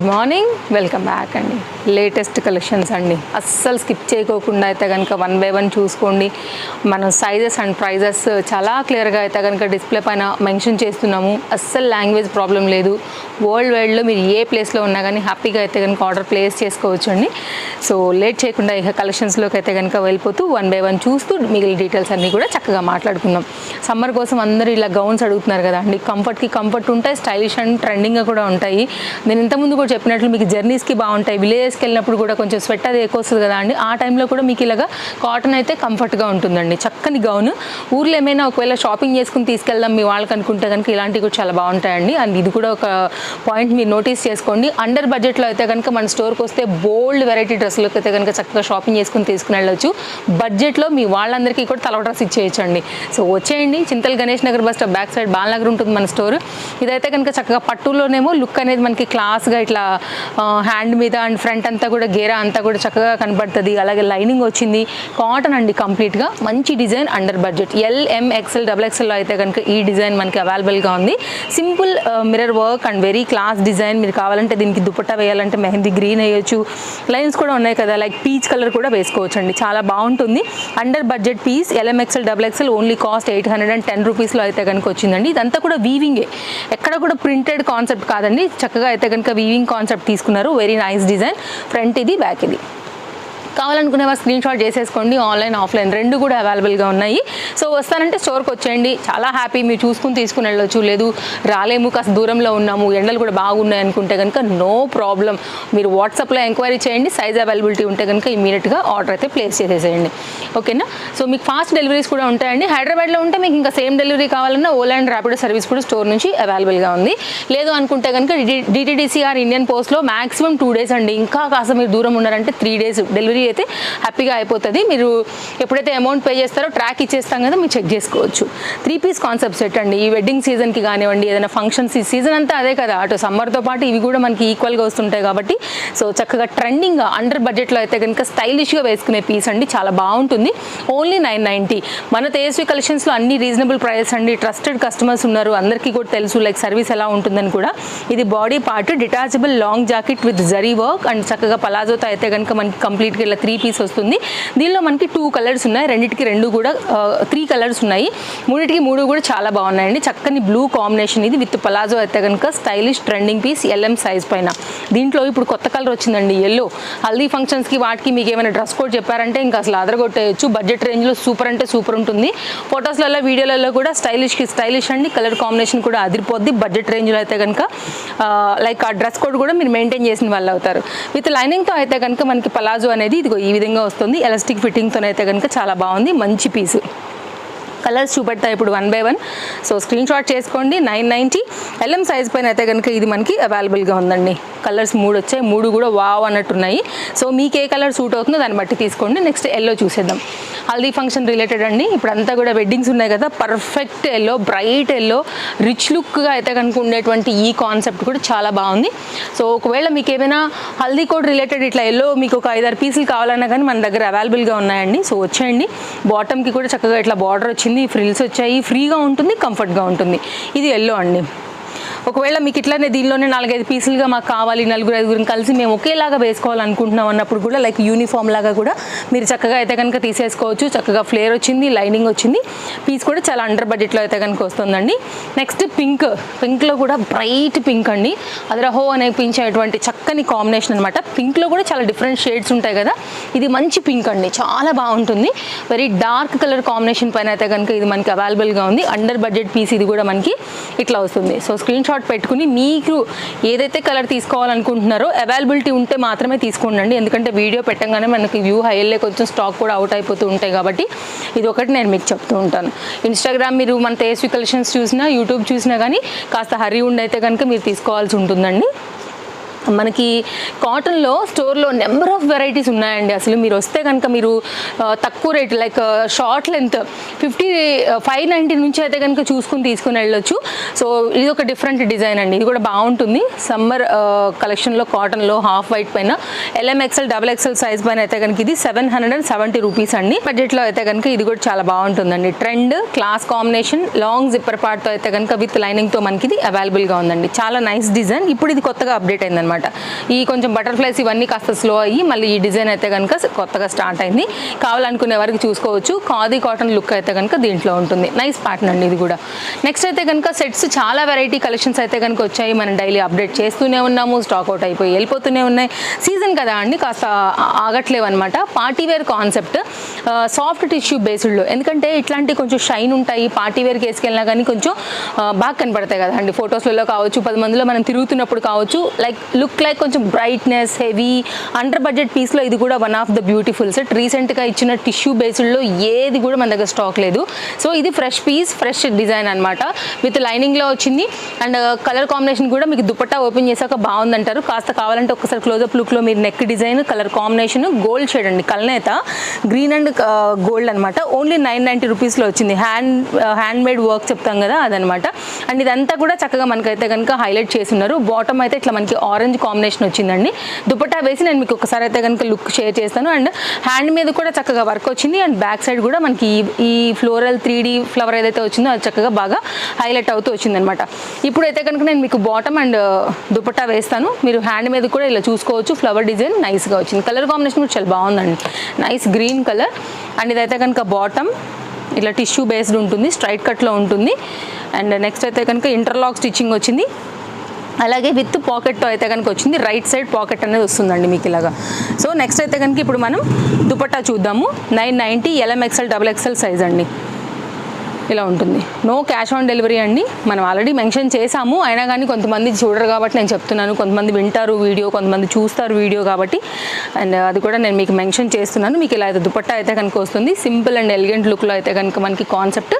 Morning, welcome back అండి. Latest collections అండి, అస్సలు స్కిప్ చేయకోకుండా అయితే కనుక 1 by 1 చూసుకోండి. మనం సైజెస్ అండ్ ప్రైజెస్ చాలా క్లియర్గా అయితే కనుక డిస్ప్లే పైన మెన్షన్ చేస్తున్నాము. అస్సలు లాంగ్వేజ్ ప్రాబ్లం లేదు. వరల్డ్ వైడ్లో మీరు ఏ ప్లేస్లో ఉన్నా కానీ హ్యాపీగా అయితే కనుక ఆర్డర్ ప్లేస్ చేసుకోవచ్చు అండి. సో లేట్ చేయకుండా ఇక కలెక్షన్స్లోకి అయితే కనుక వెళ్ళిపోతూ 1 by 1 చూస్తూ మిగిలిన డీటెయిల్స్ అన్నీ కూడా చక్కగా మాట్లాడుకుందాం. సమ్మర్ కోసం అందరూ ఇలా గౌన్స్ అడుగుతున్నారు కదా అండి. కంఫర్ట్ ఉంటాయి, స్టైలిష్ అండ్ ట్రెండింగ్గా కూడా ఉంటాయి. నేను ఇంతకుముందు కూడా చెప్పినట్లు మీకు జర్నీస్కి బాగుంటాయి. విలేజెస్కి వెళ్ళినప్పుడు కూడా కొంచెం స్వెట్ అది ఎక్కువ వస్తుంది కదా అండి. ఆ టైంలో కూడా మీకు ఇలాగా కాటన్ అయితే కంఫర్ట్గా ఉంటుందండి. చక్కని గౌన్ ఊర్లో ఏమైనా ఒకవేళ షాపింగ్ చేసుకుని తీసుకెళ్దాం మీ వాళ్ళకి అనుకుంటే కనుక ఇలాంటివి కూడా చాలా బాగుంటాయండి. అండ్ ఇది కూడా ఒక పాయింట్ మీరు నోటీస్ చేసుకోండి. అండర్ బడ్జెట్లో అయితే కనుక మన స్టోర్కి వస్తే బోల్డ్ వెరైటీ డ్రెస్సులకు అయితే కనుక చక్కగా షాపింగ్ చేసుకుని తీసుకుని వెళ్ళొచ్చు. బడ్జెట్లో మీ వాళ్ళందరికీ కూడా తల డ్రెస్ ఇచ్చేయచ్చండి. సో వచ్చేయండి, Chintal Ganesh Nagar bus stop back side Balanagar ఉంటుంది మన స్టోర్. ఇదైతే కనుక చక్కగా పట్టులోనేమో లుక్ అనేది మనకి క్లాస్గా ఇట్లా హ్యాండ్ మీద అండ్ ఫ్రంట్ అంతా కూడా గేరా అంతా కూడా చక్కగా కనబడుతుంది. అలాగే లైనింగ్ వచ్చింది, కాటన్ అండి కంప్లీట్గా. మంచి design, under budget. LMXL XXL అయితే కనుక ఈ డిజైన్ మనకి అవైలబుల్గా ఉంది. Simple mirror work and very class design. మీరు కావాలంటే దీనికి దుపట్టా వేయాలంటే మెహందీ గ్రీన్ వేయొచ్చు. లైన్స్ కూడా ఉన్నాయి కదా, లైక్ పీచ్ కలర్ కూడా వేసుకోవచ్చు అండి. చాలా బాగుంటుంది. Under budget piece LMXL XXL only cost 810 రూపీస్లో అయితే కనుక వచ్చిందండి. ఇదంతా కూడా వీవింగే, ఎక్కడ కూడా ప్రింటెడ్ కాన్సెప్ట్ కాదండి. చక్కగా అయితే కనుక వీవింగ్ కాన్సెప్ట్ తీసుకున్నారు. Very nice design. ఫ్రంట్ ఇది, బ్యాక్ ఇది. కావాలనుకునే వారు స్క్రీన్ షాట్ చేసేసుకోండి. ఆన్లైన్ ఆఫ్లైన్ రెండు కూడా అవైలబుల్గా ఉన్నాయి. సో వస్తానంటే స్టోర్కి వచ్చేయండి, చాలా హ్యాపీ. మీరు చూసుకుని తీసుకుని వెళ్ళొచ్చు. లేదు రాలేము, కాస్త దూరంలో ఉన్నాము, ఎండలు కూడా బాగున్నాయి అనుకుంటే కనుక నో ప్రాబ్లం. మీరు వాట్సాప్లో ఎంక్వైరీ చేయండి. సైజ్ అవైలబిలిటీ ఉంటే కనుక ఇమీడియట్గా ఆర్డర్ అయితే ప్లేస్ చేసేసేయండి. ఓకేనా? సో మీకు ఫాస్ట్ డెలివరీస్ కూడా ఉంటాయండి. హైదరాబాద్లో ఉంటే మీకు ఇంకా సేమ్ డెలివరీ కావాలన్నా ఓలా అండ్ ర్యాపిడో సర్వీస్ కూడా స్టోర్ నుంచి అవైలబుల్గా ఉంది. లేదు అనుకుంటే కనుక DTDCR ఇండియన్ పోస్ట్లో మ్యాక్సిమం 2 days అండి. ఇంకా కాస్త మీరు దూరం ఉన్నారంటే 3 days డెలివరీ అయితే హ్యాపీగా అయిపోతుంది. మీరు ఎప్పుడైతే అమౌంట్ పే చేస్తారో ట్రాక్ ఇచ్చేస్తాం కదా, మీరు చెక్ చేసుకోవచ్చు. 3 piece కాన్సెప్ట్ సెట్ అండి. ఈ వెడ్డింగ్ సీజన్కి కానివ్వండి, ఏదైనా ఫంక్షన్స్, ఈ సీజన్ అంతా అదే కదా, అటు సమ్మర్తో పాటు ఇవి కూడా మనకి ఈక్వల్గా వస్తుంటాయి కాబట్టి సో చక్కగా ట్రెండింగ్గా అండర్ బడ్జెట్లో అయితే కనుక స్టైలిష్గా వేసుకునే పీస్ అండి. చాలా బాగుంటుంది. ఓన్లీ 990. మన తేజస్వి కలెక్షన్స్లో అన్ని రీజనబుల్ ప్రైస్ అండి. ట్రస్టెడ్ కస్టమర్స్ ఉన్నారు, అందరికీ కూడా తెలుసు లైక్ సర్వీస్ ఎలా ఉంటుందని కూడా. ఇది body part, detachable long jacket with zari work and చక్కగా పలాజోతో అయితే కనుక మనకి కంప్లీట్గా ఇలా 3 piece వస్తుంది. దీనిలో మనకి 2 కలర్స్ ఉన్నాయి. రెండింటికి 2 కూడా 3 కలర్స్ ఉన్నాయి. మూడింటికి 3 కూడా చాలా బాగున్నాయండి. చక్కని బ్లూ కాంబినేషన్ ఇది విత్ పలాజో అయితే కనుక stylish trending piece LM size పైన. దీంట్లో ఇప్పుడు కొత్త కలర్ వచ్చిందండి, ఎల్లో. హల్దీ ఫంక్షన్స్కి వాటికి మీకు ఏమైనా డ్రెస్ కోడ్ చెప్పారంటే ఇంకా అసలు అదరగొట్టేయచ్చు. బడ్జెట్ రేంజ్లో సూపర్ అంటే సూపర్ ఉంటుంది. ఫొటోస్లలో వీడియోలలో కూడా స్టైలిష్ అండి. కలర్ కాంబినేషన్ కూడా అదిరిపోద్ది. బడ్జెట్ రేంజ్లో అయితే కనుక లైక్ ఆ డ్రెస్ కోడ్ కూడా మీరు మెయింటైన్ చేసిన వాళ్ళు అవుతారు. విత్ లైనింగ్తో అయితే కనుక మనకి పలాజో అనేది ఇదిగో ఈ విధంగా వస్తుంది. ఎలాస్టిక్ ఫిట్టింగ్తో అయితే కనుక చాలా బాగుంది. మంచి పీసు. కలర్స్ చూపెడతా ఇప్పుడు 1 by 1. సో స్క్రీన్ షాట్ చేసుకోండి. 990. LM సైజ్ పైన అయితే కనుక ఇది మనకి అవైలబుల్గా ఉందండి. కలర్స్ 3 వచ్చాయి, 3 కూడా వావ్ అన్నట్టున్నాయి. సో మీకు ఏ కలర్ సూట్ అవుతుందో దాన్ని బట్టి తీసుకోండి. నెక్స్ట్ ఎల్లో చూసేద్దాం. హల్దీ ఫంక్షన్ రిలేటెడ్ అండి. ఇప్పుడు అంతా కూడా వెడ్డింగ్స్ ఉన్నాయి కదా, perfect yellow, bright yellow, rich లుక్గా అయితే కనుక ఉండేటువంటి ఈ కాన్సెప్ట్ కూడా చాలా బాగుంది. సో ఒకవేళ మీకు ఏమైనా హల్దీ కోడ్ రిలేటెడ్ ఇట్లా ఎల్లో మీకు ఒక 5-6 పీసులు కావాలన్నా కానీ మన దగ్గర అవైలబుల్గా ఉన్నాయండి. సో వచ్చేయండి. బాటమ్కి కూడా చక్కగా ఇట్లా బార్డర్ వచ్చింది, ఫ్రిల్స్ వచ్చాయి, ఫ్రీగా ఉంటుంది, కంఫర్ట్గా ఉంటుంది. ఇది ఎల్లో అండి. ఒకవేళ మీకు ఇట్లానే దీనిలోనే 4-5 పీసులుగా మాకు కావాలి, 4-5 కలిసి మేము ఒకేలాగా వేసుకోవాలనుకుంటున్నాం అన్నప్పుడు కూడా లైక్ యూనిఫామ్ లాగా కూడా మీరు చక్కగా అయితే కనుక తీసేసుకోవచ్చు. చక్కగా ఫ్లేర్ వచ్చింది, లైనింగ్ వచ్చింది. పీస్ కూడా చాలా అండర్ బడ్జెట్లో అయితే కనుక వస్తుందండి. నెక్స్ట్ పింక్లో కూడా బ్రైట్ పింక్ అండి. అదరహో అనిపించేటువంటి చక్కని కాంబినేషన్ అనమాట. పింక్లో కూడా చాలా డిఫరెంట్ షేడ్స్ ఉంటాయి కదా, ఇది మంచి పింక్ అండి, చాలా బాగుంటుంది. వెరీ డార్క్ కలర్ కాంబినేషన్ పైన అయితే కనుక ఇది మనకి అవైలబుల్గా ఉంది. అండర్ బడ్జెట్ పీస్ ఇది కూడా మనకి ఇట్లా వస్తుంది. సో స్క్రీన్ షాట్ పెట్టుకుని మీకు ఏదైతే కలర్ తీసుకోవాలనుకుంటున్నారో అవైలబిలిటీ ఉంటే మాత్రమే తీసుకోండి. ఎందుకంటే వీడియో పెట్టగానే మనకి వ్యూ హైలే కొంచెం స్టాక్ కూడా అవుట్ అయిపోతూ ఉంటాయి కాబట్టి ఇది ఒకటి నేను మీకు చెప్తూ ఉంటాను. ఇన్స్టాగ్రామ్ మీరు మన తేజస్వి కలెక్షన్స్ చూసినా, యూట్యూబ్ చూసినా కానీ కాస్త హరీ ఉండైతే కనుక మీరు తీసుకోవాల్సి ఉంటుందండి. మనకి కాటన్లో స్టోర్లో నెంబర్ ఆఫ్ వెరైటీస్ ఉన్నాయండి. అసలు మీరు వస్తే కనుక మీరు తక్కువ రేట్ లైక్ షార్ట్ లెంత్ 590 నుంచి అయితే కనుక చూసుకుని తీసుకుని వెళ్ళొచ్చు. సో ఇది ఒక డిఫరెంట్ డిజైన్ అండి, ఇది కూడా బాగుంటుంది. సమ్మర్ కలెక్షన్లో కాటన్లో హాఫ్ వైట్ పైన LMXL XXL సైజ్ పైన అయితే కనుక ఇది 770 రూపీస్ అండి. బడ్జెట్లో అయితే కనుక ఇది కూడా చాలా బాగుంటుందండి. Trend class combination, long zipper పార్ట్తో అయితే కనుక విత్ లైనింగ్తో మనకి ఇది అవైలబుల్గా ఉందండి. చాలా నైస్ డిజైన్. ఇప్పుడు ఇది కొత్తగా అప్డేట్ అయిందనమాట. అనమాట. ఈ కొంచెం బటర్ఫ్లైస్ ఇవన్నీ కాస్త స్లో అయ్యి మళ్ళీ ఈ డిజైన్ అయితే కనుక కొత్తగా స్టార్ట్ అయింది. కావాలనుకునే వారికి చూసుకోవచ్చు. ఖాదీ కాటన్ లుక్ అయితే కనుక దీంట్లో ఉంటుంది. నైస్ ప్యాటర్న్ అండి ఇది కూడా. నెక్స్ట్ అయితే కనుక సెట్స్ చాలా వెరైటీ కలెక్షన్స్ అయితే కనుక వచ్చాయి. మనం డైలీ అప్డేట్ చేస్తూనే ఉన్నాము. స్టాక్ అవుట్ అయిపోయి వెళ్ళిపోతూనే ఉన్నాయి. సీజన్ కదా అండి, కాస్త ఆగట్లేవు అనమాట. Party wear concept, soft tissue బేస్డ్లో. ఎందుకంటే ఇట్లాంటి కొంచెం షైన్ ఉంటాయి. పార్టీ వేర్కి వేసుకెళ్ళినా కానీ కొంచెం బాగా కనపడతాయి కదా అండి. ఫొటోస్లలో కావచ్చు, 10 మందిలో మనం తిరుగుతున్నప్పుడు కావచ్చు. లుక్ లైక్ కొంచెం బ్రైట్నెస్, హెవీ అండర్ బడ్జెట్ పీస్లో ఇది కూడా one of the beautiful set. రీసెంట్గా ఇచ్చిన టిష్యూ బేస్డ్లో ఏది కూడా మన దగ్గర స్టాక్ లేదు. సో ఇది ఫ్రెష్ పీస్, ఫ్రెష్ డిజైన్ అనమాట. విత్ లైనింగ్లో వచ్చింది. అండ్ కలర్ కాంబినేషన్ కూడా మీకు దుపట్టా ఓపెన్ చేశాక బాగుందంటారు. కాస్త కావాలంటే ఒకసారి క్లోజప్ లుక్లో మీరు neck design, colour combination, gold shade అండి, కల్నేత గ్రీన్ అండ్ గోల్డ్ అనమాట. ఓన్లీ 990 రూపీస్లో వచ్చింది. హ్యాండ్ మేడ్ వర్క్ చెప్తాం కదా అదనమాట. అండ్ ఇదంతా కూడా చక్కగా మనకైతే కనుక హైలైట్ చేసి ఉన్నారు. బాటమ్ అయితే ఇట్లా మనకి ఆరెంజ్ కాంబినేషన్ వచ్చిందండి. దుపట్టా వేసి నేను మీకు ఒకసారి అయితే కనుక లుక్ షేర్ చేస్తాను. అండ్ హ్యాండ్ మీద కూడా చక్కగా వర్క్ వచ్చింది. అండ్ బ్యాక్ సైడ్ కూడా మనకి ఈ ఫ్లోరల్ 3D ఫ్లవర్ ఏదైతే వచ్చిందో అది చక్కగా బాగా హైలైట్ అవుతూ వచ్చిందనమాట. ఇప్పుడైతే కనుక నేను మీకు బాటమ్ అండ్ దుపట్టా వేస్తాను. మీరు హ్యాండ్ మీద కూడా ఇలా చూసుకోవచ్చు. ఫ్లవర్ డిజైన్ నైస్గా వచ్చింది. కలర్ కాంబినేషన్ కూడా చాలా బాగుందండి. Nice green colour. అండ్ ఇదైతే కనుక బాటమ్ ఇట్లా టిష్యూ బేస్డ్ ఉంటుంది, స్ట్రైట్ కట్లో ఉంటుంది. అండ్ నెక్స్ట్ అయితే కనుక ఇంటర్లాక్ స్టిచ్చింగ్ వచ్చింది. అలాగే విత్ పాకెట్తో అయితే కనుక వచ్చింది. రైట్ సైడ్ పాకెట్ అనేది వస్తుందండి మీకు ఇలాగా. సో నెక్స్ట్ అయితే కనుక ఇప్పుడు మనం దుపట్టా చూద్దాము. 990 LMXL XXL సైజ్ అండి. ఇలా ఉంటుంది. నో క్యాష్ ఆన్ డెలివరీ అండి. మనం ఆల్రెడీ మెన్షన్ చేసాము, అయినా కానీ కొంతమంది చూడరు కాబట్టి నేను చెప్తున్నాను. కొంతమంది వింటారు వీడియో, కొంతమంది చూస్తారు వీడియో కాబట్టి. అండ్ అది కూడా నేను మీకు మెన్షన్ చేస్తున్నాను. మీకు ఇలా అయితే దుపట్టా అయితే కనుక వస్తుంది. సింపుల్ అండ్ ఎలిగెంట్ లుక్లో అయితే కనుక మనకి కాన్సెప్ట్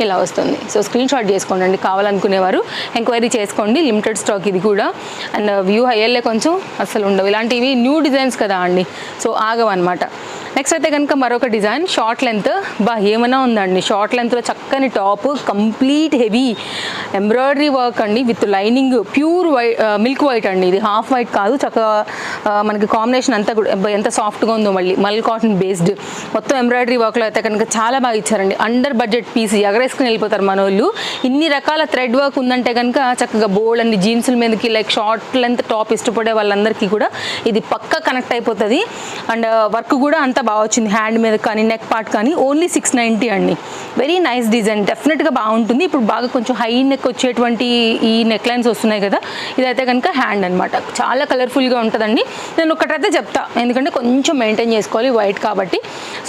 ఇలా వస్తుంది. సో స్క్రీన్ షాట్ చేసుకోండి కావాలనుకునేవారు, ఎంక్వైరీ చేసుకోండి. లిమిటెడ్ స్టాక్ ఇది కూడా. అండ్ వ్యూ హైయర్లే కొంచెం అసలు ఉండవు. ఇలాంటివి న్యూ డిజైన్స్ కదా అండి, సో ఆగవన్నమాట. నెక్స్ట్ అయితే కనుక మరొక డిజైన్ షార్ట్ లెంత్. ఏమైనా ఉందండి షార్ట్ లెంత్లో చక్కని top, complete heavy embroidery work అండి with lining, pure white, milk white అండి. ఇది హాఫ్ వైట్ కాదు. చక్కగా మనకి కాంబినేషన్ అంతా కూడా ఎంత సాఫ్ట్గా ఉందో. మల్ కాటన్ బేస్డ్ మొత్తం ఎంబ్రాయిడరీ వర్క్లో అయితే కనుక చాలా బాగా ఇచ్చారండి. అండర్ బడ్జెట్ పీస్ ఎగరేసుకుని వెళ్ళిపోతారు మన వాళ్ళు. ఇన్ని రకాల థ్రెడ్ వర్క్ ఉందంటే కనుక చక్కగా బోల్డ్ అండి జీన్సుల మీదకి లైక్ షార్ట్ లెంత్ టాప్ ఇష్టపడే వాళ్ళందరికీ కూడా ఇది పక్కా కనెక్ట్ అయిపోతుంది. అండ్ వర్క్ కూడా అంత బాగా వచ్చింది. హ్యాండ్ మీద కానీ నెక్ పార్ట్ కానీ. ఓన్లీ 690 అండి. వెరీ నైస్ డిజైన్, డెఫినెట్గా బాగుంటుంది. ఇప్పుడు బాగా కొంచెం హై నెక్ వచ్చేటువంటి ఈ నెక్ లైన్స్ వస్తున్నాయి కదా, ఇదైతే కనుక హ్యాండ్ అనమాట. చాలా కలర్ఫుల్గా ఉంటుందండి. నేను ఒకటైతే చెప్తా, ఎందుకంటే కొంచెం మెయింటైన్ చేసుకోవాలి వైట్ కాబట్టి.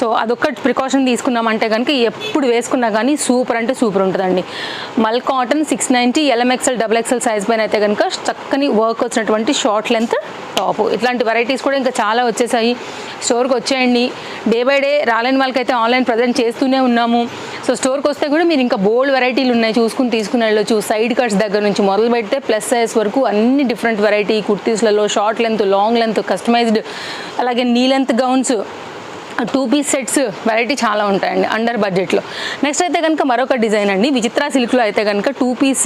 సో అదొక్క ప్రికాషన్ తీసుకున్నామంటే కనుక ఎప్పుడు వేసుకున్నా కానీ సూపర్ అంటే సూపర్ ఉంటుందండి. మల్ కాటన్ 690 LMXL XXL సైజ్ పైన అయితే కనుక చక్కని వర్క్ వచ్చినటువంటి షార్ట్ లెంత్ టాప్. ఇట్లాంటి వెరైటీస్ కూడా ఇంకా చాలా వచ్చేసాయి. స్టోర్కి వచ్చేయండి. డే బై డే రాలేని వాళ్ళకైతే ఆన్లైన్ ప్రజెంట్ చేస్తూనే ఉన్నాము. సో స్టోర్కి వస్తే కూడా మీరు ఇంకా బోల్డ్ వెరైటీలు ఉన్నాయి, చూసుకుని తీసుకుని వెళ్ళొచ్చు. సైడ్ కట్స్ దగ్గర నుంచి మొదలు పెడితే ప్లస్ సైజ్ వరకు అన్ని డిఫరెంట్ వెరైటీ కుర్తీస్లలో short length, long length, customised, అలాగే knee length gowns, 2 piece sets variety చాలా ఉంటాయండి అండర్ బడ్జెట్లో. నెక్స్ట్ అయితే కనుక మరొక డిజైన్ అండి. విచిత్ర సిల్క్లో అయితే కనుక 2 పీస్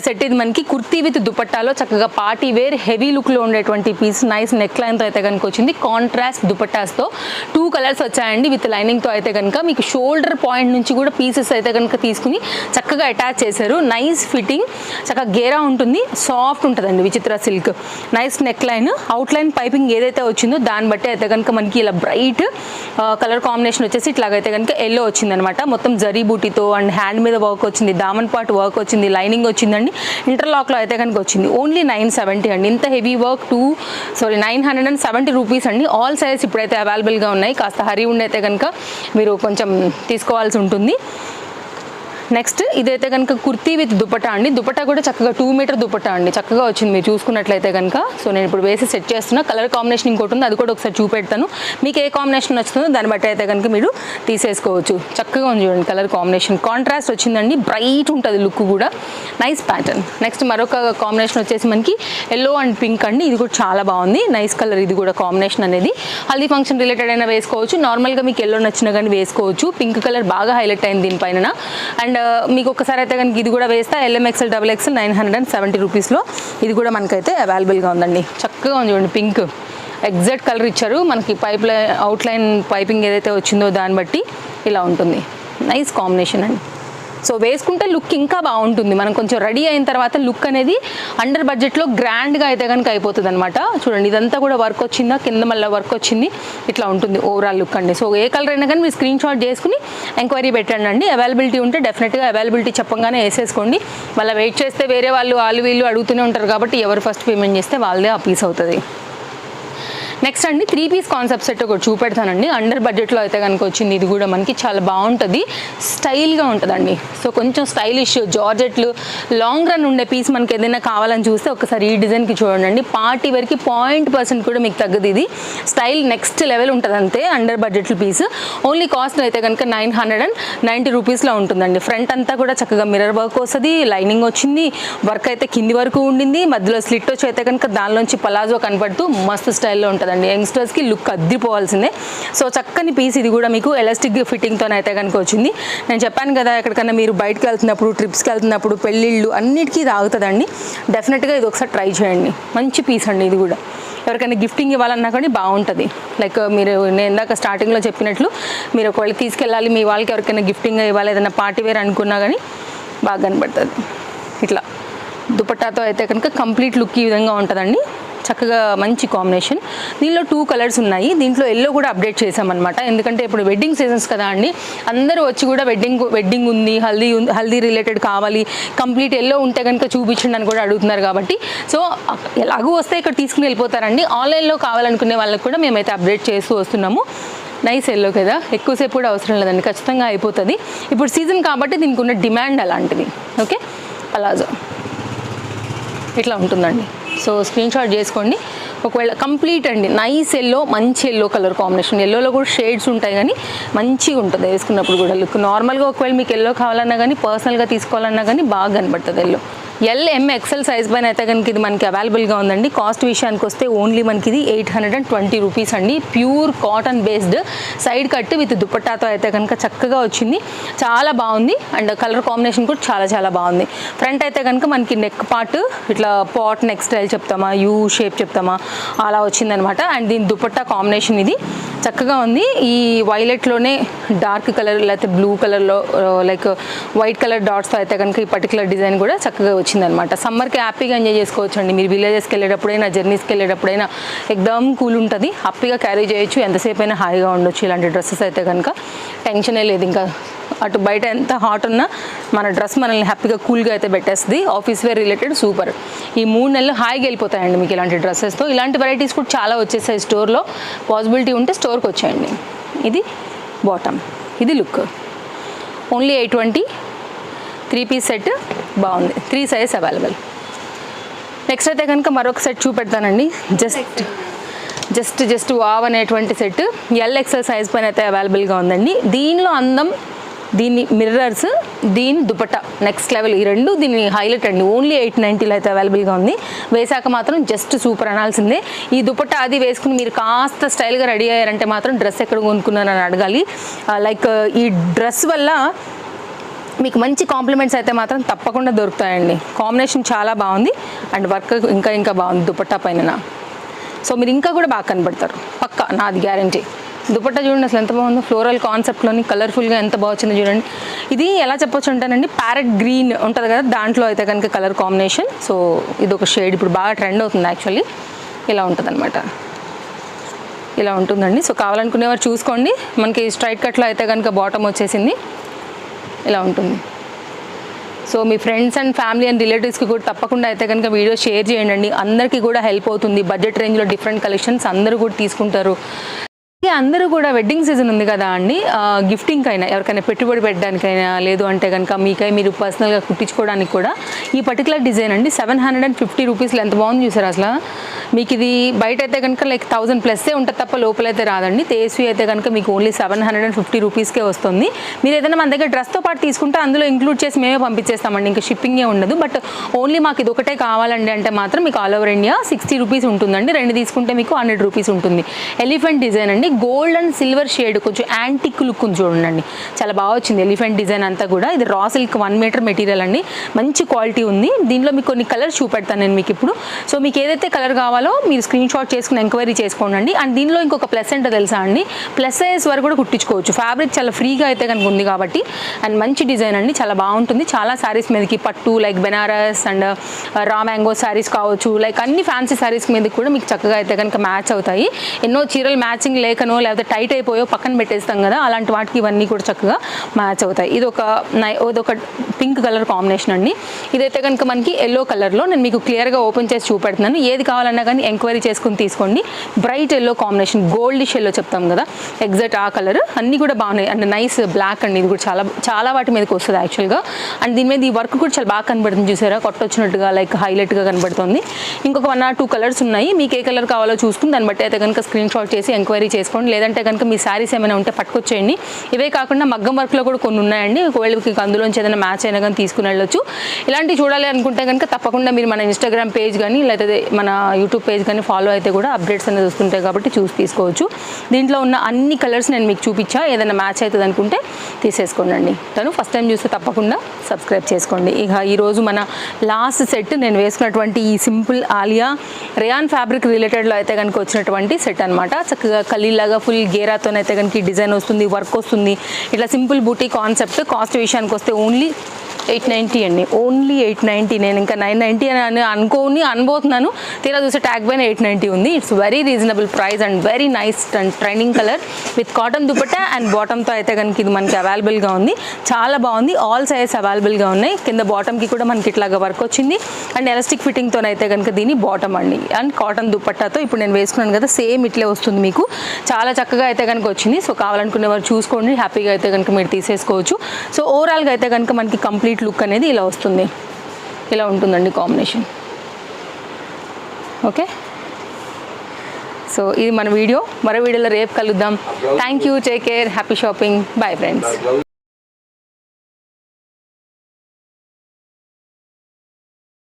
సెట్. ఇది మనకి కుర్తీ విత్ దుపట్టాలో చక్కగా పార్టీ వేర్ హెవీ లుక్లో ఉండేటువంటి పీస్. నైస్ నెక్ లైన్తో అయితే కనుక వచ్చింది. కాంట్రాస్ట్ దుపట్టాస్తో 2 కలర్స్ వచ్చాయండి. విత్ లైనింగ్తో అయితే కనుక మీకు షోల్డర్ పాయింట్ నుంచి కూడా పీసెస్ అయితే కనుక తీసుకుని చక్కగా అటాచ్ చేశారు. నైస్ ఫిట్టింగ్, చక్కగా గేరా ఉంటుంది, సాఫ్ట్ ఉంటుందండి విచిత్ర silk. Nice neck line, out line piping ఏదైతే వచ్చిందో దాన్ని బట్టి అయితే కనుక మనకి ఇలా బ్రైట్ కలర్ కాంబినేషన్ వచ్చేసి ఇట్లాగైతే కనుక ఎల్లో వచ్చిందనమాట. మొత్తం జరీ బూటీతో అండ్ హ్యాండ్ మీద వర్క్ వచ్చింది, దామన్ పార్ట్ వర్క్ వచ్చింది, లైనింగ్ వచ్చిందండి. ఇంటర్లాక్లో అయితే కనుక వచ్చింది. ఓన్లీ 970 అండి. ఇంత హెవీ వర్క్ 970 రూపీస్ అండి. ఆల్ సైజ్ ఇప్పుడైతే అవైలబుల్గా ఉన్నాయి. కాస్త హరీ ఉండైతే కనుక మీరు కొంచెం తీసుకోవాల్సి ఉంటుంది. నెక్స్ట్ ఇదైతే కనుక కుర్తీ విత్ దుపట్టా అండి. దుపట్టా కూడా చక్కగా 2 మీటర్ దుపట్టా అండి, చక్కగా వచ్చింది మీరు చూసుకున్నట్లయితే కనుక. సో నేను ఇప్పుడు వేసి సెట్ చేస్తున్నా. కలర్ కాంబినేషన్ ఇంకోటి ఉంది, అది కూడా ఒకసారి చూపెడతాను. మీకు ఏ కాంబినేషన్ నచ్చుతుందో దాన్ని బట్టి అయితే కనుక మీరు తీసేసుకోవచ్చు. చక్కగా ఉంది చూడండి కలర్ కాంబినేషన్. కాంట్రాస్ట్ వచ్చిందండి, బ్రైట్ ఉంటుంది లుక్ కూడా. Nice pattern. నెక్స్ట్ మరొక కాంబినేషన్ వచ్చేసి మనకి ఎల్లో అండ్ పింక్ అండి. ఇది కూడా చాలా బాగుంది, నైస్ కలర్. ఇది కూడా కాంబినేషన్ అనేది హల్దీ ఫంక్షన్ రిలేటెడ్ అయినా వేసుకోవచ్చు, నార్మల్గా మీకు ఎల్లో నచ్చినా కానీ వేసుకోవచ్చు. పింక్ కలర్ బాగా హైలైట్ అయింది దీనిపైన. అండ్ మీకు ఒకసారి అయితే కనుక ఇది కూడా వేస్తా. LMXL XXL 970 రూపీస్లో ఇది కూడా మనకైతే అవైలబుల్గా ఉందండి. చక్కగా ఉంది చూడండి, పింక్ ఎగ్జాక్ట్ కలర్ ఇచ్చారు మనకి. అవుట్లైన్ పైపింగ్ ఏదైతే వచ్చిందో దాన్ని బట్టి ఇలా ఉంటుంది. నైస్ కాంబినేషన్ అండి. సో వేసుకుంటే లుక్ ఇంకా బాగుంటుంది. మనం కొంచెం రెడీ అయిన తర్వాత లుక్ అనేది అండర్ బడ్జెట్లో గ్రాండ్గా అయితే కనుక అయిపోతుంది అనమాట. చూడండి ఇదంతా కూడా వర్క్ వచ్చిందా, కింద మళ్ళీ వర్క్ వచ్చింది, ఇట్లా ఉంటుంది ఓవరాల్ లుక్ అండి. సో ఏ కలర్ అయినా కానీ మీరు స్క్రీన్ షాట్ చేసుకుని ఎంక్వైరీ పెట్టండి అండి. అవైలబిలిటీ ఉంటే డెఫినెట్గా అవైలబిలిటీ చెప్పగానే వేసేసుకోండి. మళ్ళీ వెయిట్ చేస్తే వేరే వాళ్ళు వీళ్ళు అడుగుతూనే ఉంటారు కాబట్టి ఎవరు ఫస్ట్ పేమెంట్ చేస్తే వాళ్ళదే ఆ పీస్ అవుతుంది. నెక్స్ట్ అండి 3 పీస్ కాన్సెప్ట్ సెట్ ఒకటి చూపెడతానండి. అండర్ బడ్జెట్లో అయితే కనుక వచ్చింది. ఇది కూడా మనకి చాలా బాగుంటుంది, స్టైల్గా ఉంటుందండి. సో కొంచెం స్టైలిష్ జార్జెట్లు లాంగ్ రన్ ఉండే పీస్ మనకి ఏదైనా కావాలని చూస్తే ఒకసారి ఈ డిజైన్కి చూడండి. పార్టీ వరకు 0% కూడా మీకు తగ్గదు. ఇది స్టైల్ నెక్స్ట్ లెవెల్ ఉంటుంది అంతే. అండర్ బడ్జెట్లో పీస్ ఓన్లీ కాస్ట్ అయితే కనుక 990 రూపీస్లో ఉంటుందండి. ఫ్రంట్ అంతా కూడా చక్కగా మిర్రర్ వర్క్ వస్తుంది, లైనింగ్ వచ్చింది, వర్క్ అయితే కింది వరకు ఉండింది, మధ్యలో స్లిట్ వచ్చి అయితే కనుక దానిలోంచి పలాజో కనపడుతూ మస్తు స్టైల్లో ఉంటుంది. యంగ్స్టర్స్కి లుక్ అద్దిపోవాల్సిందే. సో చక్కని పీస్ ఇది కూడా మీకు ఎలాస్టిక్ ఫిట్టింగ్తో అయితే కనుక వచ్చింది. నేను చెప్పాను కదా ఎక్కడికన్నా మీరు బయటకు వెళ్తున్నప్పుడు, ట్రిప్స్కి వెళ్తున్నప్పుడు, పెళ్ళిళ్ళు అన్నిటికీ ఇది ఆగుతుందండి. డెఫినెట్గా ఇది ఒకసారి ట్రై చేయండి. మంచి పీస్ అండి ఇది కూడా. ఎవరికైనా గిఫ్టింగ్ ఇవ్వాలన్నా కానీ బాగుంటుంది. లైక్ మీరు నేను ఇందాక స్టార్టింగ్లో చెప్పినట్లు మీరు ఒకవేళ తీసుకెళ్ళాలి, మీ వాళ్ళకి ఎవరికైనా గిఫ్టింగ్ ఇవ్వాలి, ఏదైనా పార్టీ వేర్ అనుకున్నా కానీ బాగా కనబడుతుంది. ఇట్లా దుపట్టాతో అయితే కనుక కంప్లీట్ లుక్ ఈ విధంగా ఉంటుందండి. చక్కగా మంచి కాంబినేషన్. దీనిలో 2 కలర్స్ ఉన్నాయి. దీంట్లో ఎల్లో కూడా అప్డేట్ చేసామన్నమాట. ఎందుకంటే ఇప్పుడు వెడ్డింగ్ సీజన్స్ కదా అండి, అందరూ వచ్చి కూడా వెడ్డింగ్ ఉంది, హల్దీ రిలేటెడ్ కావాలి, కంప్లీట్ ఎల్లో ఉంటే కనుక చూపించండి అని కూడా అడుగుతున్నారు కాబట్టి సో ఎలాగూ వస్తే ఇక్కడ తీసుకుని వెళ్ళిపోతారండి. ఆన్లైన్లో కావాలనుకునే వాళ్ళకి కూడా మేమైతే అప్డేట్ చేస్తూ వస్తున్నాము. నైస్ ఎల్లో కదా, ఎక్కువసేపు కూడా అవసరం లేదండి, ఖచ్చితంగా అయిపోతుంది. ఇప్పుడు సీజన్ కాబట్టి దీనికి ఉన్న డిమాండ్ అలాంటిది. ఓకే, పలాజో ఇట్లా ఉంటుందండి. సో స్క్రీన్ షాట్ చేసుకోండి. ఒకవేళ కంప్లీట్ అండి నైస్ ఎల్లో, మంచి ఎల్లో కలర్ కాంబినేషన్. ఎల్లోలో కూడా షేడ్స్ ఉంటాయి కానీ మంచిగా ఉంటుంది వేసుకున్నప్పుడు కూడా లుక్. నార్మల్గా ఒకవేళ మీకు ఎల్లో కావాలన్నా కానీ, పర్సనల్గా తీసుకోవాలన్నా కానీ బాగా కనబడుతుంది ఎల్లో. LM XL సైజ్ పైన అయితే కనుక ఇది మనకి అవైలబుల్గా ఉందండి. కాస్ట్ విషయానికి వస్తే ఓన్లీ మనకి ఇది 820 రూపీస్ అండి. Pure cotton based side cut with దుపట్టాతో అయితే కనుక చక్కగా వచ్చింది, చాలా బాగుంది. అండ్ కలర్ కాంబినేషన్ కూడా చాలా చాలా బాగుంది. ఫ్రంట్ అయితే కనుక మనకి నెక్ పార్ట్ ఇట్లా పాట్ నెక్ స్టైల్ చెప్తామా, యూ షేప్ చెప్తామా, అలా వచ్చిందనమాట. అండ్ దీని దుపట్టా కాంబినేషన్ ఇది చక్కగా ఉంది. ఈ వైలెట్లోనే డార్క్ కలర్ లేకపోతే బ్లూ కలర్లో లైక్ వైట్ కలర్ డాట్స్తో అయితే కనుక ఈ పర్టికులర్ డిజైన్ కూడా చక్కగా వచ్చిందనమాట. సమ్మర్కి హ్యాపీగా ఎంజాయ్ చేసుకోవచ్చు అండి. మీరు విలేజెస్కి వెళ్ళేటప్పుడైనా, జర్నీస్కి వెళ్ళేటప్పుడైనా ఎక్దమ్ కూల్ ఉంటుంది, హ్యాపీగా క్యారీ చేయొచ్చు, ఎంతసేపు అయినా హాయిగా ఉండొచ్చు. ఇలాంటి డ్రెస్సెస్ అయితే కనుక టెన్షనే లేదు. ఇంకా అటు బయట ఎంత హాట్ ఉన్నా మన డ్రెస్ మనల్ని హ్యాపీగా కూల్గా అయితే పెట్టేస్తుంది. Office wear related super. ఈ 3 నెలలు హాయిగా వెళ్ళిపోతాయండి మీకు ఇలాంటి డ్రెస్సెస్తో. ఇలాంటి వెరైటీస్ కూడా చాలా వచ్చేసాయి స్టోర్లో. పాసిబిలిటీ ఉంటే స్టోర్కి వచ్చేయండి. ఇది బాటమ్, ఇది లుక్. ఓన్లీ 820 3 పీస్ సెట్ బాగుంది. 3 సైజ్ అవైలబుల్. నెక్స్ట్ అయితే కనుక మరొక సెట్ చూపెడతానండి. జస్ట్ వావ్ అనేటువంటి సెట్ LXL సైజ్ పైన అయితే అవైలబుల్గా ఉందండి. దీనిలో అందం, దీని మిర్రర్స్, దీని దుపట్టా నెక్స్ట్ లెవెల్. ఈ రెండు దీని హైలైట్ అండి. ఓన్లీ 890లో అయితే అవైలబుల్గా ఉంది. వేసాక మాత్రం జస్ట్ సూపర్ అనాల్సిందే. ఈ దుపట్టా అది వేసుకుని మీరు కాస్త స్టైల్గా రెడీ అయ్యారంటే మాత్రం డ్రెస్ ఎక్కడ కొనుక్కున్నారని అడగాలి. లైక్ ఈ డ్రెస్ వల్ల మీకు మంచి కాంప్లిమెంట్స్ అయితే మాత్రం తప్పకుండా దొరుకుతాయండి. కాంబినేషన్ చాలా బాగుంది అండ్ వర్క్ ఇంకా బాగుంది దుపట్టా పైన. సో మీరు ఇంకా కూడా బాగా కనబడతారు పక్కా, నాది గ్యారంటీ. దుపట్టా చూడండి అసలు ఎంత బాగుందో, ఫ్లోరల్ కాన్సెప్ట్లోని కలర్ఫుల్గా ఎంత బాగుందో చూడండి. ఇది ఎలా చెప్పొచ్చు అంటానండి, ప్యారెట్ గ్రీన్ ఉంటుంది కదా, దాంట్లో అయితే కనుక కలర్ కాంబినేషన్. సో ఇది ఒక షేడ్ ఇప్పుడు బాగా ట్రెండ్ అవుతుంది యాక్చువల్లీ. ఇలా ఉంటుంది అనమాట, ఇలా ఉంటుందండి. సో కావాలనుకునేవారు చూసుకోండి. మనకి స్ట్రైట్ కట్లో అయితే కనుక బాటమ్ వచ్చేసింది, ఇలా ఉంటుంది. So me friends and family and రిలేటివ్స్కి కూడా తప్పకుండా అయితే కనుక వీడియో షేర్ చేయండి. అందరికీ కూడా హెల్ప్ అవుతుంది. బడ్జెట్ రేంజ్లో డిఫరెంట్ కలెక్షన్స్ అందరూ కూడా తీసుకుంటారు. అందరూ కూడా వెడ్డింగ్ సీజన్ ఉంది కదా అండి, గిఫ్టింగ్ అయినా, ఎవరికైనా పెట్టుబడి పెట్టడానికైనా, లేదు అంటే కనుక మీకై మీరు పర్సనల్గా కుట్టించుకోవడానికి కూడా ఈ పర్టికులర్ డిజైన్ అండి 750 రూపీస్లో ఎంత బాగుంది చూసారు అసలు. మీకు ఇది బయట అయితే కనుక లైక్ 1000 ప్లస్సే ఉంటుంది తప్ప లోపలైతే రాదండి. తేస్వి అయితే కనుక మీకు ఓన్లీ 750 రూపీస్కే వస్తుంది. మీరు ఏదైనా మన దగ్గర డ్రెస్తో పాటు తీసుకుంటే అందులో ఇంక్లూడ్ చేసి మేమే పంపించేస్తామండి, ఇంకా షిప్పింగే ఉండదు. బట్ ఓన్లీ మాకు ఇది ఒకటే కావాలండి అంటే మాత్రం మీకు ఆల్ ఓవర్ ఇండియా 60 రూపీస్ ఉంటుందండి. 2 తీసుకుంటే మీకు 100 రూపీస్ ఉంటుంది. ఎలిఫెంట్ డిజైన్ అండి, గోల్డ్ అండ్ సిల్వర్ షేడ్, కొంచెం యాంటిక్ లుక్ ఉంది చూడండి, చాలా బాగా వచ్చింది ఎలిఫెంట్ డిజైన్ అంతా కూడా. ఇది రా సిల్క్ 1 మీటర్ మెటీరియల్ అండి, మంచి క్వాలిటీ ఉంది. దీనిలో మీకు కొన్ని కలర్స్ చూపెడతాను నేను మీకు ఇప్పుడు. సో మీకు ఏదైతే కలర్ కావాలో కావాలో మీరు స్క్రీన్ షాట్ చేసుకుని ఎంక్వైరీ చేసుకోండి. అండ్ దీనిలో ఇంకొక ప్లస్ ఏంటో తెలుసా అండి, ప్లస్ సైజ్ వరకు కూడా కుట్టించుకోవచ్చు. ఫ్యాబ్రిక్ చాలా ఫ్రీగా అయితే కనుక ఉంది కాబట్టి, అండ్ మంచి డిజైన్ అండి, చాలా బాగుంటుంది. చాలా శారీస్ మీదకి పట్టు like Banaras and raw mango saris కావచ్చు, లైక్ అన్ని ఫ్యాన్సీ శారీస్ మీదకి కూడా మీకు చక్కగా అయితే కనుక మ్యాచ్ అవుతాయి. ఎన్నో చీరలు మ్యాచింగ్ లేకనో లేకపోతే టైట్ అయిపోయో పక్కన పెట్టేస్తాం కదా, అలాంటి వాటికి ఇవన్నీ కూడా చక్కగా మ్యాచ్ అవుతాయి. ఇది ఒక పింక్ కలర్ కాంబినేషన్ అండి. ఇదైతే కనుక మనకి ఎల్లో కలర్లో నేను మీకు క్లియర్గా ఓపెన్ చేసి చూపెడుతున్నాను. ఏది కావాలన్నా కానీ ఎంక్వైరీ చేసుకుని తీసుకోండి. Bright yellow combination, goldish yellow చెప్తాం కదా, ఎగ్జాక్ట్ ఆ కలర్. అన్నీ కూడా బాగున్నాయి. అండ్ నైస్ బ్లాక్ అండి, ఇది కూడా చాలా చాలా వాటి మీదకి వస్తుంది యాక్చువల్గా. అండ్ దీని మీద ఈ వర్క్ కూడా చాలా బాగా కనబడుతుంది, చూసారా, కొట్టొచ్చినట్టుగా లైక్ హైలైట్గా కనబడుతుంది. ఇంకొక 1 or 2 కలర్స్ ఉన్నాయి. మీకు ఏ కలర్ కావాలో చూసుకుని దాన్ని బట్టి అయితే కనుక స్క్రీన్ షాట్ చేసి ఎంక్వైరీ చేసుకోండి. లేదంటే కనుక మీ శారీస్ ఏమైనా ఉంటే పట్టుకొచ్చేయండి. ఇవే కాకుండా మగ్గం వర్క్లో కూడా కొన్ని ఉన్నాయండి. ఒకవేళ మీకు అందులోంచి ఏదైనా మ్యాచ్ అయినా కానీ తీసుకుని వెళ్ళొచ్చు. ఇలాంటివి చూడాలి అనుకుంటే కనుక తప్పకుండా మీరు మన ఇన్స్టాగ్రామ్ పేజ్ కానీ లేకపోతే మన యూట్యూబ్ పేజ్ కానీ ఫాలో అయితే కూడా అప్డేట్స్ అనేది వస్తుంటాయి కాబట్టి చూసి తీసుకోవచ్చు. దీంట్లో ఉన్న అన్ని కలర్స్ నేను మీకు చూపించా. ఏదైనా మ్యాచ్ అవుతుంది అనుకుంటే తీసేసుకోండి. తను ఫస్ట్ టైం చూస్తే తప్పకుండా సబ్స్క్రైబ్ చేసుకోండి. ఇక ఈరోజు మన లాస్ట్ సెట్ నేను వేసుకున్నటువంటి ఈ సింపుల్ ఆలియా రేయాన్ ఫ్యాబ్రిక్ రిలేటెడ్లో అయితే కనుక వచ్చినటువంటి సెట్ అనమాట. చక్కగా కలీలాగా ఫుల్ గేరాతోనైతే కనుక ఈ డిజైన్ వస్తుంది, వర్క్ వస్తుంది. ఇట్లా సింపుల్ బూటీ కాన్సెప్ట్. కాస్ట్ విషయానికి వస్తే ఓన్లీ 890 అండి, ఓన్లీ 890. నేను ఇంకా 990 అని అనుకోతున్నాను, తీరా చూస్తే ట్యాగ్ పైన 890 ఉంది. It's very reasonable price and very nice and trending colour with cotton dupatta and బాటమ్తో అయితే కనుక ఇది మనకి అవైలబుల్గా ఉంది. చాలా బాగుంది. ఆల్ సైజ్ అవైలబుల్గా ఉన్నాయి. కింద బాటమ్కి కూడా మనకి ఇట్లాగా వర్క్ వచ్చింది అండ్ ఎలాస్టిక్ ఫిట్టింగ్తో అయితే కనుక దీని బాటమ్ అండి. అండ్ కాటన్ దుపట్టాతో ఇప్పుడు నేను వేసుకున్నాను కదా, సేమ్ ఇట్లే వస్తుంది మీకు. చాలా చక్కగా అయితే కనుక వచ్చింది. సో కావాలనుకునే వారు చూసుకోండి, హ్యాపీగా అయితే కనుక మీరు తీసేసుకోవచ్చు. సో ఓవరాల్గా అయితే కనుక మనకి కంప్లీట్ లుక్ అనేది ఇలా వస్తుంది. ఇలా ఉంటుందండి కాంబినేషన్. ఓకే, సో ఇది మన వీడియో. మరో వీడియోలో రేపు కలుద్దాం. Thank you, take care, happy shopping, bye friends.